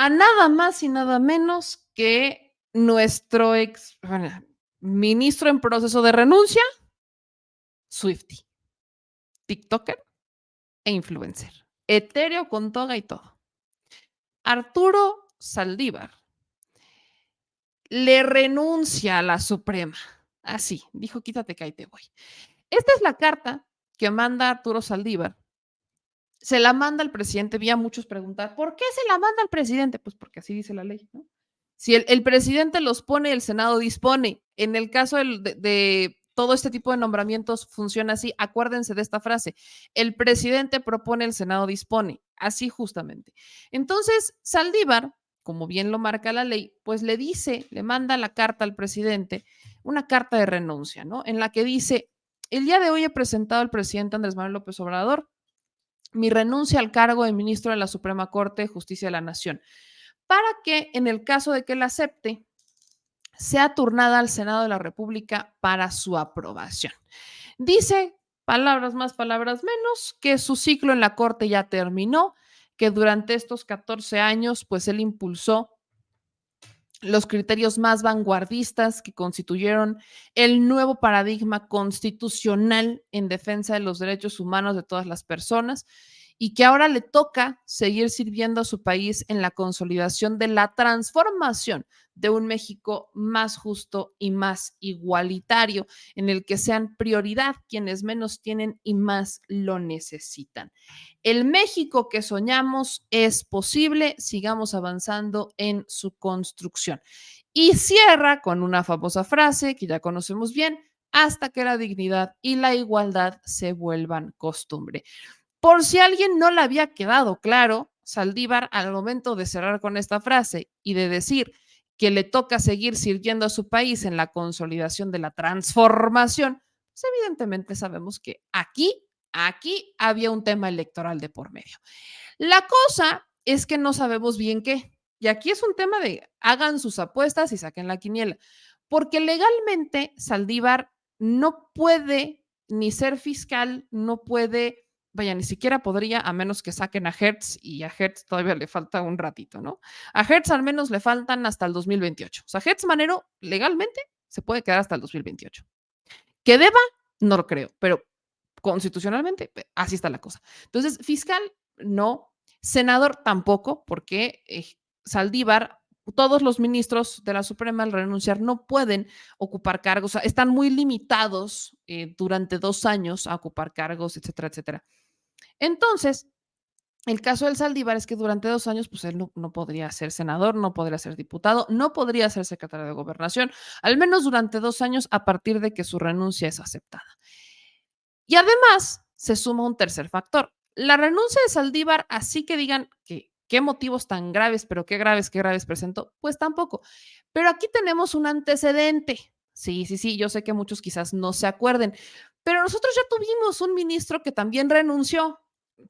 a nada más y nada menos que nuestro ministro en proceso de renuncia, Swiftie, TikToker e influencer, etéreo con toga y todo. Arturo Saldívar le renuncia a la Suprema. Así, dijo, quítate que ahí te voy. Esta es la carta que manda Arturo Saldívar. Se la manda al presidente. Vi a muchos preguntar, ¿por qué se la manda al presidente? Pues porque así dice la ley, ¿no? Si el presidente los pone, el Senado dispone. En el caso de todo este tipo de nombramientos funciona así. Acuérdense de esta frase. El presidente propone, el Senado dispone. Así justamente. Entonces, Saldívar, como bien lo marca la ley, pues le dice, le manda la carta al presidente, una carta de renuncia, ¿no? En la que dice, el día de hoy he presentado al presidente Andrés Manuel López Obrador mi renuncia al cargo de ministro de la Suprema Corte de Justicia de la Nación, para que en el caso de que él acepte, sea turnada al Senado de la República para su aprobación. Dice, palabras más, palabras menos, que su ciclo en la Corte ya terminó, que durante estos 14 años, pues él impulsó los criterios más vanguardistas que constituyeron el nuevo paradigma constitucional en defensa de los derechos humanos de todas las personas y que ahora le toca seguir sirviendo a su país en la consolidación de la transformación de un México más justo y más igualitario, en el que sean prioridad quienes menos tienen y más lo necesitan. El México que soñamos es posible, sigamos avanzando en su construcción. Y cierra con una famosa frase que ya conocemos bien, hasta que la dignidad y la igualdad se vuelvan costumbre. Por si a alguien no le había quedado claro, Saldívar, al momento de cerrar con esta frase y de decir que le toca seguir sirviendo a su país en la consolidación de la transformación, pues evidentemente sabemos que aquí había un tema electoral de por medio. La cosa es que no sabemos bien qué. Y aquí es un tema de hagan sus apuestas y saquen la quiniela. Porque legalmente Saldívar no puede ni ser fiscal, no puede, vaya, ni siquiera podría, a menos que saquen a Hertz, y a Hertz todavía le falta un ratito, ¿no? A Hertz al menos le faltan hasta el 2028. O sea, Hertz Manero legalmente se puede quedar hasta el 2028. Que deba, no lo creo, pero constitucionalmente así está la cosa. Entonces, fiscal, no. Senador tampoco, porque Saldívar, todos los ministros de la Suprema al renunciar no pueden ocupar cargos, o sea, están muy limitados durante 2 años a ocupar cargos, etcétera, etcétera. Entonces, el caso del Saldívar es que durante 2 años, pues él no podría ser senador, no podría ser diputado, no podría ser secretario de gobernación, al menos durante 2 años a partir de que su renuncia es aceptada. Y además se suma un tercer factor. La renuncia de Saldívar, así que digan que qué motivos tan graves, pero qué graves presentó, pues tampoco. Pero aquí tenemos un antecedente. Sí, sí, sí, yo sé que muchos quizás no se acuerden, pero nosotros ya tuvimos un ministro que también renunció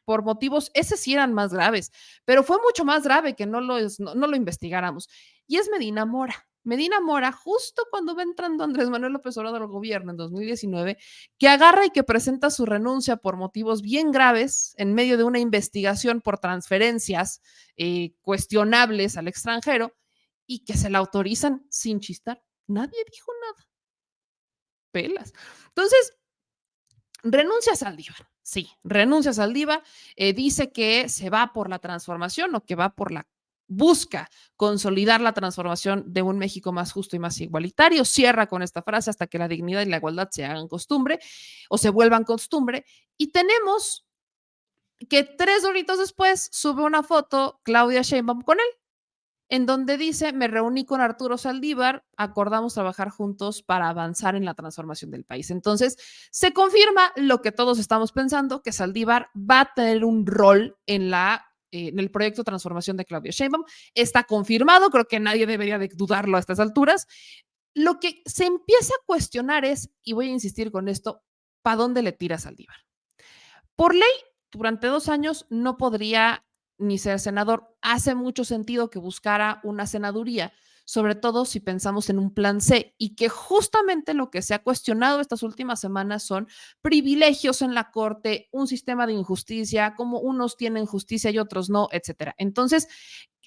por motivos, ese sí eran más graves, pero fue mucho más grave que no lo investigáramos. Y es Medina Mora. Medina Mora, justo cuando va entrando Andrés Manuel López Obrador al gobierno en 2019, que agarra y que presenta su renuncia por motivos bien graves en medio de una investigación por transferencias cuestionables al extranjero y que se la autorizan sin chistar. Nadie dijo nada. Pelas. Entonces, renuncia a Saldívar. Sí, renuncia a Saldívar, dice que se va por la transformación o que va por la busca consolidar la transformación de un México más justo y más igualitario. Cierra con esta frase hasta que la dignidad y la igualdad se hagan costumbre o se vuelvan costumbre. Y tenemos que 3 horitos después sube una foto Claudia Sheinbaum con él, en donde dice, me reuní con Arturo Saldívar, acordamos trabajar juntos para avanzar en la transformación del país. Entonces, se confirma lo que todos estamos pensando, que Saldívar va a tener un rol en el proyecto de transformación de Claudia Sheinbaum. Está confirmado, creo que nadie debería de dudarlo a estas alturas. Lo que se empieza a cuestionar es, y voy a insistir con esto, ¿para dónde le tira Saldívar? Por ley, durante 2 años no podría ni ser senador. Hace mucho sentido que buscara una senaduría, sobre todo si pensamos en un plan C y que justamente lo que se ha cuestionado estas últimas semanas son privilegios en la corte, un sistema de injusticia, como unos tienen justicia y otros no, etcétera. Entonces,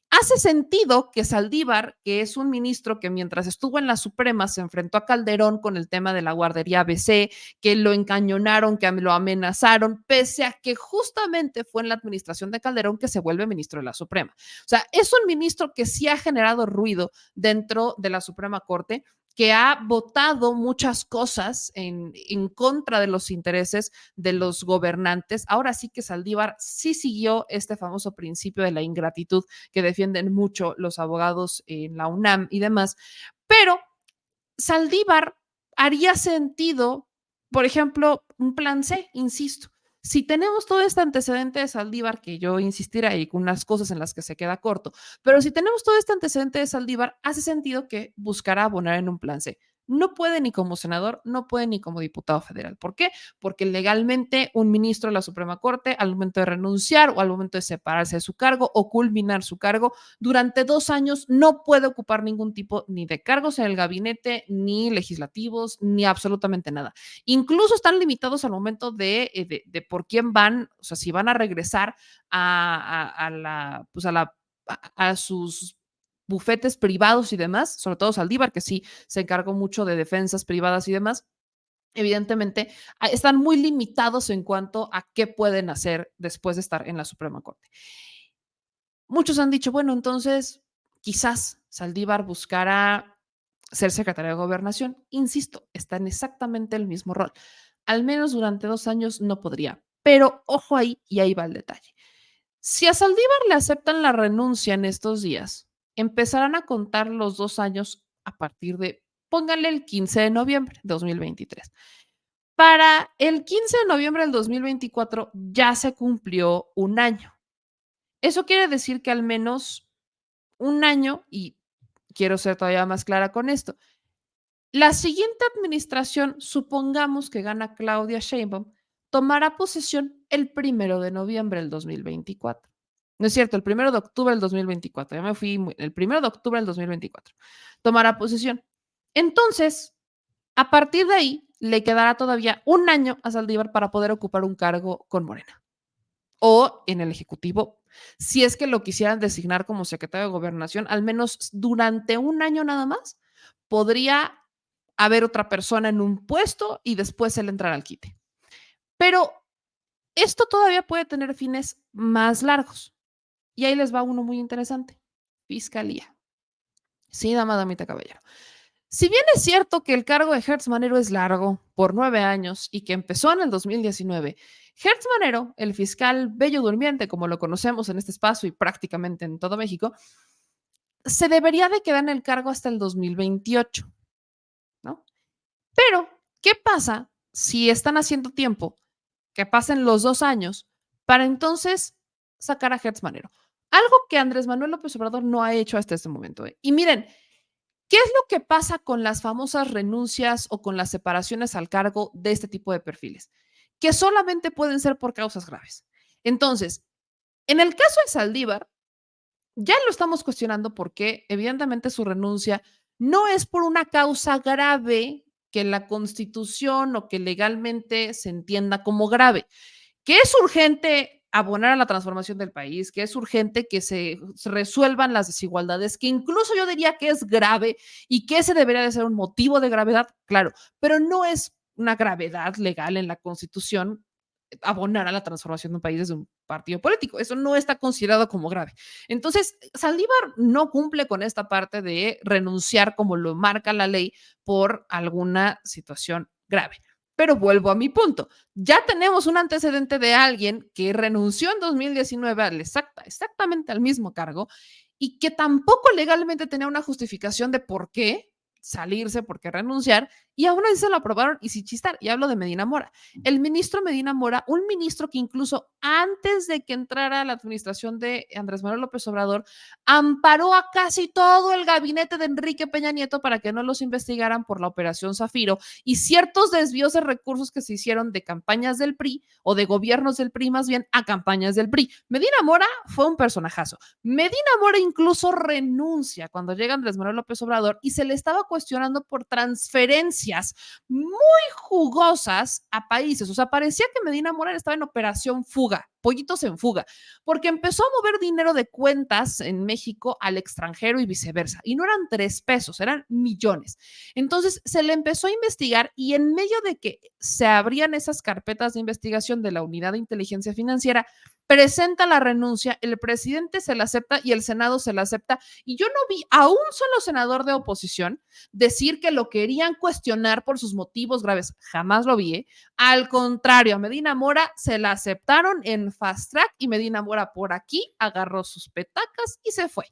Hace sentido que Saldívar, que es un ministro que mientras estuvo en la Suprema se enfrentó a Calderón con el tema de la guardería ABC, que lo encañonaron, que lo amenazaron, pese a que justamente fue en la administración de Calderón que se vuelve ministro de la Suprema. O sea, es un ministro que sí ha generado ruido dentro de la Suprema Corte, que ha votado muchas cosas contra de los intereses de los gobernantes. Ahora sí que Saldívar sí siguió este famoso principio de la ingratitud que defienden mucho los abogados en la UNAM y demás, pero Saldívar haría sentido, por ejemplo, un plan C, insisto. Si tenemos todo este antecedente de Saldívar, que yo insistiré ahí con unas cosas en las que se queda corto, pero si tenemos todo este antecedente de Saldívar, hace sentido que buscará abonar en un plan C. No puede ni como senador, no puede ni como diputado federal. ¿Por qué? Porque legalmente un ministro de la Suprema Corte, al momento de renunciar o al momento de separarse de su cargo o culminar su cargo, durante 2 años no puede ocupar ningún tipo ni de cargos en el gabinete, ni legislativos, ni absolutamente nada. Incluso están limitados al momento de por quién van, o sea, si van a regresar a la, pues a sus bufetes privados y demás, sobre todo Saldívar, que sí se encargó mucho de defensas privadas y demás, evidentemente están muy limitados en cuanto a qué pueden hacer después de estar en la Suprema Corte. Muchos han dicho, bueno, entonces quizás Saldívar buscara ser secretario de Gobernación. Insisto, está en exactamente el mismo rol. Al menos durante 2 años no podría. Pero ojo ahí, y ahí va el detalle. Si a Saldívar le aceptan la renuncia en estos días, empezarán a contar los 2 años a partir de, pónganle el 15 de noviembre de 2023. Para el 15 de noviembre del 2024 ya se cumplió un año. Eso quiere decir que al menos un año, y quiero ser todavía más clara con esto, la siguiente administración, supongamos que gana Claudia Sheinbaum, tomará posesión el 1 de noviembre del 2024. No es cierto, el 1 de octubre del 2024. Ya me fui, el 1 de octubre del 2024. Tomará posesión. Entonces, a partir de ahí, le quedará todavía un año a Saldívar para poder ocupar un cargo con Morena o en el Ejecutivo, si es que lo quisieran designar como secretario de Gobernación, al menos durante un año nada más, podría haber otra persona en un puesto y después él entrar al quite. Pero esto todavía puede tener fines más largos. Y ahí les va uno muy interesante. Fiscalía. Sí, damita caballero. Si bien es cierto que el cargo de Hertz Manero es largo, por 9 años, y que empezó en el 2019, Hertz Manero, el fiscal bello durmiente, como lo conocemos en este espacio y prácticamente en todo México, se debería de quedar en el cargo hasta el 2028, ¿no? Pero, ¿qué pasa si están haciendo tiempo que pasen los 2 años para entonces sacar a Hertz Manero? Algo que Andrés Manuel López Obrador no ha hecho hasta este momento. Y miren, ¿qué es lo que pasa con las famosas renuncias o con las separaciones al cargo de este tipo de perfiles? Que solamente pueden ser por causas graves. Entonces, en el caso de Saldívar, ya lo estamos cuestionando porque evidentemente su renuncia no es por una causa grave que la Constitución o que legalmente se entienda como grave, que es urgente abonar a la transformación del país, que es urgente que se resuelvan las desigualdades, que incluso yo diría que es grave y que ese debería de ser un motivo de gravedad, claro, pero no es una gravedad legal en la Constitución abonar a la transformación de un país desde un partido político. Eso no está considerado como grave. Entonces, Saldívar no cumple con esta parte de renunciar como lo marca la ley por alguna situación grave. Pero vuelvo a mi punto. Ya tenemos un antecedente de alguien que renunció en 2019 exactamente al mismo cargo y que tampoco legalmente tenía una justificación de por qué salirse, por qué renunciar, y aún así se lo aprobaron y sin chistar. Y hablo de Medina Mora. El ministro Medina Mora, un ministro que incluso antes de que entrara a la administración de Andrés Manuel López Obrador, amparó a casi todo el gabinete de Enrique Peña Nieto para que no los investigaran por la operación Zafiro y ciertos desvíos de recursos que se hicieron de campañas del PRI o de gobiernos del PRI más bien a campañas del PRI. Medina Mora fue un personajazo. Medina Mora incluso renuncia cuando llega Andrés Manuel López Obrador y se le estaba cuestionando por transferencias muy jugosas a países. O sea, parecía que Medina Mora estaba en operación fuga, pollitos en fuga, porque empezó a mover dinero de cuentas en México al extranjero y viceversa. Y no eran 3 pesos, eran millones. Entonces se le empezó a investigar y en medio de que se abrían esas carpetas de investigación de la Unidad de Inteligencia Financiera, presenta la renuncia, el presidente se la acepta y el Senado se la acepta. Y yo no vi a un solo senador de oposición decir que lo querían cuestionar por sus motivos graves. Jamás lo vi. ¿Eh? Al contrario, a Medina Mora se la aceptaron en fast track y Medina Mora por aquí agarró sus petacas y se fue.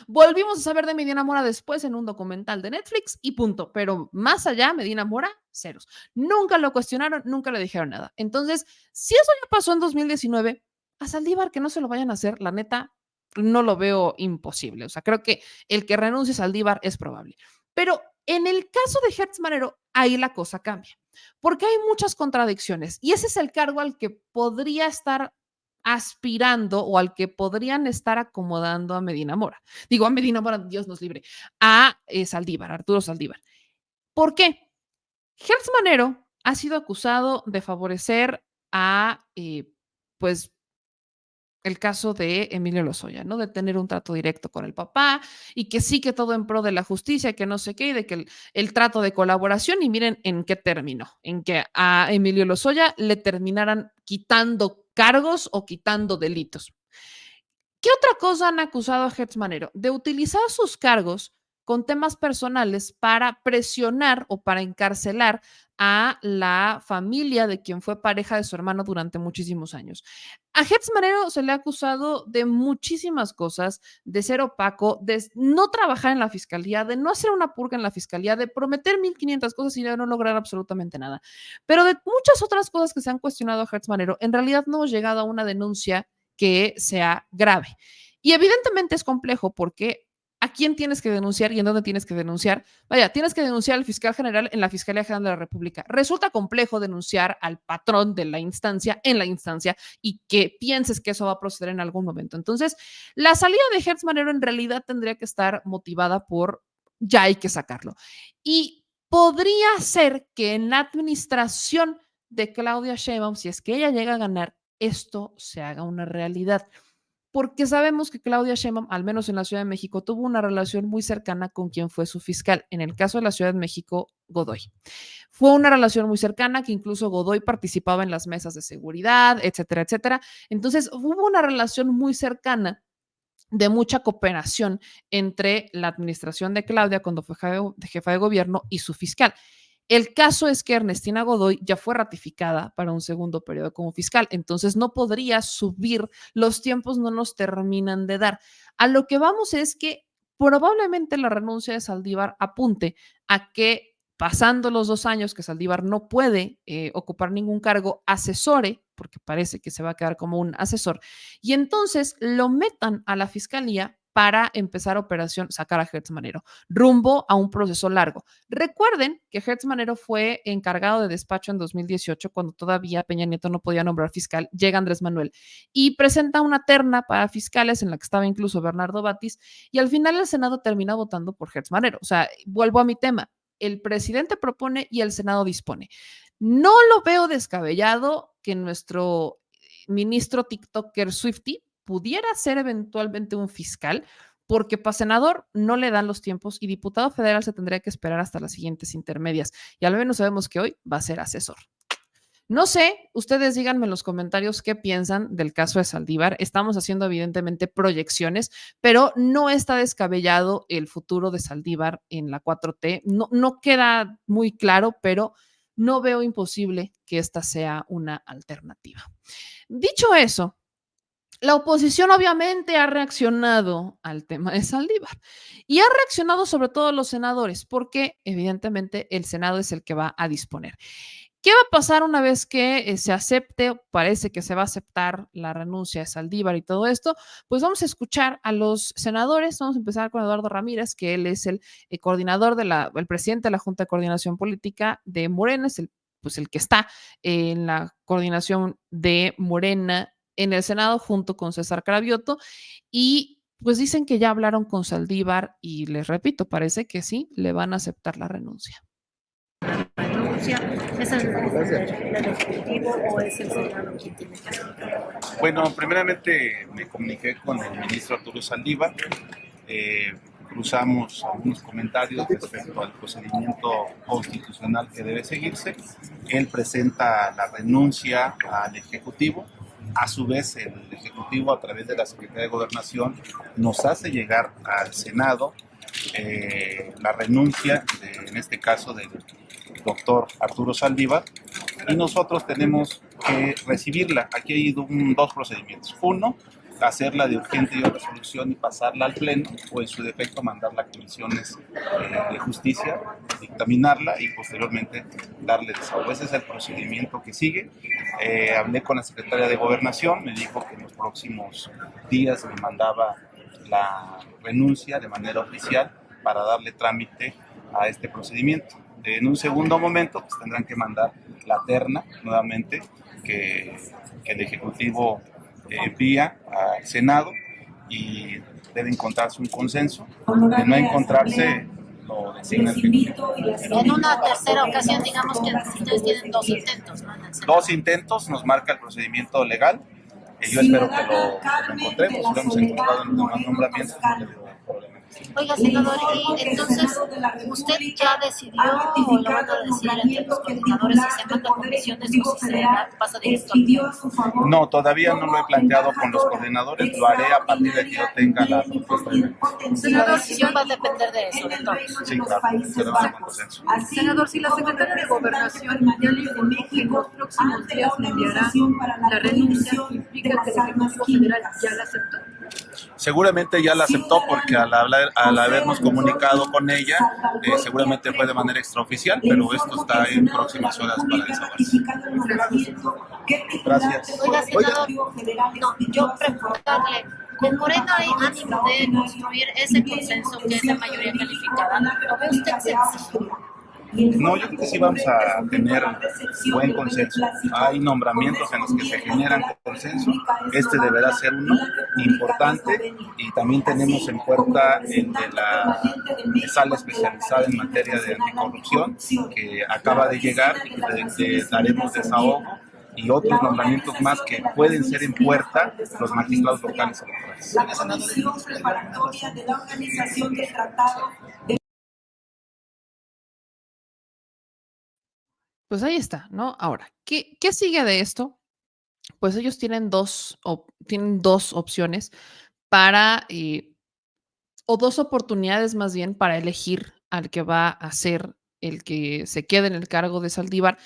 Volvimos a saber de Medina Mora después en un documental de Netflix y punto. Pero más allá, Medina Mora, ceros. Nunca lo cuestionaron, nunca le dijeron nada. Entonces, si eso ya pasó en 2019, a Saldívar que no se lo vayan a hacer, la neta, no lo veo imposible. O sea, creo que el que renuncie a Saldívar es probable. Pero en el caso de Hertz Manero, ahí la cosa cambia, porque hay muchas contradicciones y ese es el cargo al que podría estar aspirando o al que podrían estar acomodando a Medina Mora. Digo, a Medina Mora, Dios nos libre, a Saldívar, Arturo Saldívar. ¿Por qué? Hertz Manero ha sido acusado de favorecer a, pues, el caso de Emilio Lozoya, ¿no? De tener un trato directo con el papá y que sí que todo en pro de la justicia, que no sé qué, y de que el trato de colaboración, y miren en qué terminó, en que a Emilio Lozoya le terminaran quitando cargos o quitando delitos. ¿Qué otra cosa han acusado a Hertz Manero? De utilizar sus cargos con temas personales para presionar o para encarcelar a la familia de quien fue pareja de su hermano durante muchísimos años. A Hertz Manero se le ha acusado de muchísimas cosas, de ser opaco, de no trabajar en la fiscalía, de no hacer una purga en la fiscalía, de prometer 1,500 cosas y de no lograr absolutamente nada. Pero de muchas otras cosas que se han cuestionado a Hertz Manero, en realidad no hemos llegado a una denuncia que sea grave. Y evidentemente es complejo porque ¿a quién tienes que denunciar y en dónde tienes que denunciar? Vaya, tienes que denunciar al fiscal general en la Fiscalía General de la República. Resulta complejo denunciar al patrón de la instancia en la instancia y que pienses que eso va a proceder en algún momento. Entonces, la salida de Hertz Manero en realidad tendría que estar motivada por ya hay que sacarlo. Y podría ser que en la administración de Claudia Sheinbaum, si es que ella llega a ganar, esto se haga una realidad. Porque sabemos que Claudia Sheinbaum, al menos en la Ciudad de México, tuvo una relación muy cercana con quien fue su fiscal. En el caso de la Ciudad de México, Godoy. Fue una relación muy cercana que incluso Godoy participaba en las mesas de seguridad, etcétera, etcétera. Entonces, hubo una relación muy cercana de mucha cooperación entre la administración de Claudia cuando fue jefa de gobierno y su fiscal. El caso es que Ernestina Godoy ya fue ratificada para un segundo periodo como fiscal, entonces no podría subir, los tiempos no nos terminan de dar. A lo que vamos es que probablemente la renuncia de Saldívar apunte a que pasando los 2 años que Saldívar no puede ocupar ningún cargo, asesore, porque parece que se va a quedar como un asesor, y entonces lo metan a la fiscalía para empezar operación sacar a Hertz Manero, rumbo a un proceso largo. Recuerden que Hertz Manero fue encargado de despacho en 2018, cuando todavía Peña Nieto no podía nombrar fiscal, llega Andrés Manuel y presenta una terna para fiscales en la que estaba incluso Bernardo Batis, y al final el Senado termina votando por Hertz Manero. O sea, vuelvo a mi tema, el presidente propone y el Senado dispone. No lo veo descabellado que nuestro ministro TikToker Swifty pudiera ser eventualmente un fiscal, porque para senador no le dan los tiempos y diputado federal se tendría que esperar hasta las siguientes intermedias. Y al menos sabemos que hoy va a ser asesor. No sé, ustedes díganme en los comentarios qué piensan del caso de Saldívar. Estamos haciendo evidentemente proyecciones, pero no está descabellado el futuro de Saldívar en la 4T. No, no queda muy claro, pero no veo imposible que esta sea una alternativa. Dicho eso, la oposición obviamente ha reaccionado al tema de Saldívar y ha reaccionado sobre todo los senadores, porque evidentemente el Senado es el que va a disponer. ¿Qué va a pasar una vez que se acepte? Parece que se va a aceptar la renuncia de Saldívar y todo esto. Pues vamos a escuchar a los senadores. Vamos a empezar con Eduardo Ramírez, que él es el coordinador el presidente de la Junta de Coordinación Política de Morena, es pues el que está en la coordinación de Morena en el Senado junto con César Cravioto. Y pues dicen que ya hablaron con Saldívar y les repito, parece que sí, le van a aceptar la renuncia. Renuncia, ¿es el Ejecutivo o es el Senado quien tiene que hacer? Bueno, primeramente me comuniqué con el ministro Arturo Saldívar, cruzamos algunos comentarios respecto al procedimiento constitucional que debe seguirse. Él presenta la renuncia al Ejecutivo. A su vez, el Ejecutivo, a través de la Secretaría de Gobernación, nos hace llegar al Senado la renuncia, en este caso del doctor Arturo Saldívar, y nosotros tenemos que recibirla. Aquí hay dos procedimientos. Uno, hacerla de urgente y de resolución y pasarla al Pleno, o en su defecto mandarla a comisiones de justicia, dictaminarla y posteriormente darle desahogo. Ese es el procedimiento que sigue. Hablé con la secretaria de Gobernación, me dijo que en los próximos días me mandaba la renuncia de manera oficial para darle trámite a este procedimiento. En un segundo momento pues tendrán que mandar la terna nuevamente que el Ejecutivo envía al Senado y debe encontrarse un consenso. De no encontrarse, lo designa el Ejecutivo. En una tercera ocasión, digamos que ustedes tienen 2 intentos, ¿no? 2 intentos nos marca el procedimiento legal. Yo espero que lo encontremos. Lo hemos encontrado en los demás nombramientos. Oiga, senador, y entonces, ¿usted ya decidió o lo van a decir entre los coordinadores si se manda a comisiones o si se pasa directo al Pleno? No, todavía no lo he planteado con los coordinadores, lo haré a partir de que yo tenga la propuesta de La decisión va a depender de eso, de todos. Sí, claro, será un consenso. Senador, si la secretaria de Gobernación ya le informó que en los próximos días le enviará la renuncia, ¿implica que el Ejecutivo Federal ya la aceptó? Seguramente ya la aceptó porque al habernos comunicado con ella, seguramente fue de manera extraoficial, pero esto está en próximas horas para desahogarse. Gracias. Oiga, senador, no, yo preguntarle, ¿con Morena hay ánimo de construir ese consenso que es de mayoría calificada? ¿Lo ve usted sencillo? No, yo creo que sí vamos a tener buen consenso. Hay nombramientos en los que se generan consenso. Este deberá ser uno importante, y también tenemos en puerta el de la sala especializada en materia de anticorrupción que acaba de llegar y que le daremos desahogo, y otros nombramientos más que pueden ser en puerta los magistrados locales electorales. La comisión preparatoria de la organización del tratado de... Pues ahí está, ¿no? Ahora, ¿qué sigue de esto? Pues ellos tienen tienen dos opciones para, o dos oportunidades más bien para elegir al que va a ser el que se quede en el cargo de Saldívar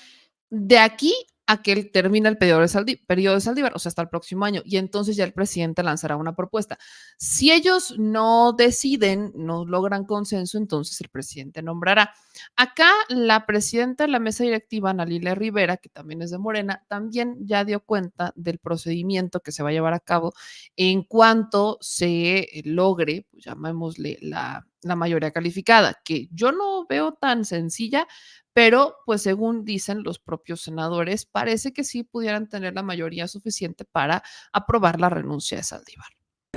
de aquí a que él termine el periodo de Saldívar, o sea, hasta el próximo año, y entonces ya el presidente lanzará una propuesta. Si ellos no deciden, no logran consenso, entonces el presidente nombrará. Acá la presidenta de la mesa directiva, Ana Lilia Rivera, que también es de Morena, también ya dio cuenta del procedimiento que se va a llevar a cabo en cuanto se logre, pues llamémosle la mayoría calificada, que yo no veo tan sencilla, pero pues según dicen los propios senadores, parece que sí pudieran tener la mayoría suficiente para aprobar la renuncia de Saldívar.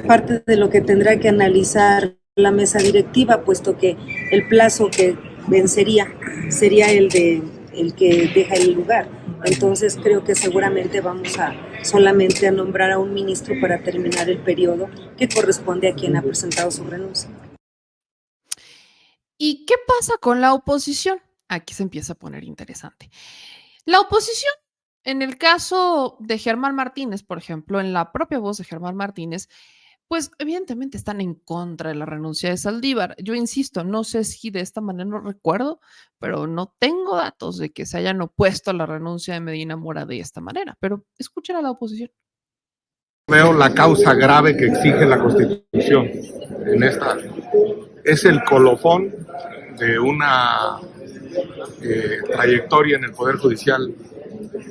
Parte de lo que tendrá que analizar la mesa directiva, puesto que el plazo que vencería sería el que deja el lugar. Entonces creo que seguramente vamos solamente a nombrar a un ministro para terminar el periodo que corresponde a quien ha presentado su renuncia. ¿Y qué pasa con la oposición? Aquí se empieza a poner interesante. La oposición, en el caso de Germán Martínez, por ejemplo, en la propia voz de Germán Martínez, pues evidentemente están en contra de la renuncia de Saldívar. Yo insisto, no sé si de esta manera, no recuerdo, pero no tengo datos de que se hayan opuesto a la renuncia de Medina Mora de esta manera, pero escuchen a la oposición. Veo la causa grave que exige la Constitución en esta. Es el colofón de una trayectoria en el Poder Judicial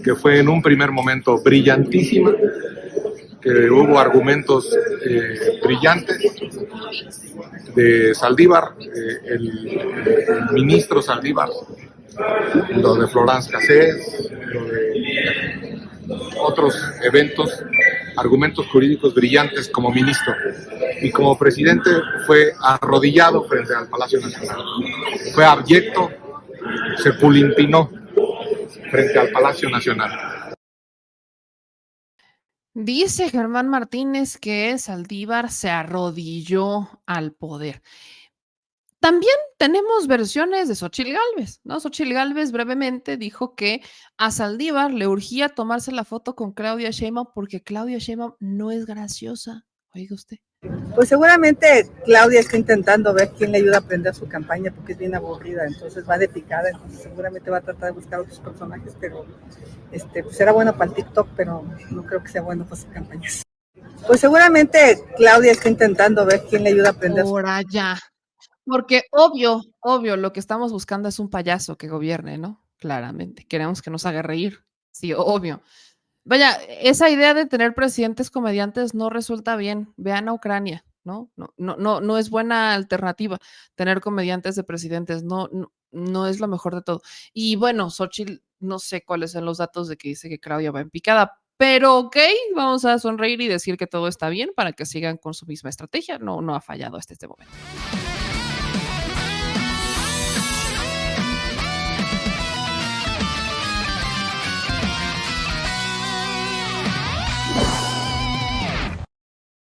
que fue en un primer momento brillantísima, que hubo argumentos brillantes de Saldívar, el ministro Saldívar, lo de Florence Cassés, lo de otros eventos, argumentos jurídicos brillantes como ministro. y como presidente fue arrodillado frente al Palacio Nacional. Fue abyecto, se pulintinó frente al Palacio Nacional. Dice Germán Martínez que Saldívar se arrodilló al poder. También tenemos versiones de Xóchitl Gálvez, ¿no? Xóchitl Gálvez brevemente dijo que a Saldívar le urgía tomarse la foto con Claudia Sheinbaum porque Claudia Sheinbaum no es graciosa. Oiga usted. Pues seguramente Claudia está intentando ver quién le ayuda a aprender su campaña porque es bien aburrida, entonces va de picada, entonces seguramente va a tratar de buscar otros personajes, pero pues era bueno para el TikTok, pero no creo que sea bueno para sus campañas. Pues seguramente Claudia está intentando ver quién le ayuda a aprender. Por allá. Porque obvio, lo que estamos buscando es un payaso que gobierne, ¿no? Claramente. Queremos que nos haga reír. Sí, obvio. Vaya, esa idea de tener presidentes comediantes no resulta bien. Vean a Ucrania, ¿no? No es buena alternativa tener comediantes de presidentes. No es lo mejor de todo. Y bueno, Xóchitl, no sé cuáles son los datos de que dice que Claudia va en picada, pero ok, vamos a sonreír y decir que todo está bien para que sigan con su misma estrategia. No ha fallado hasta este momento.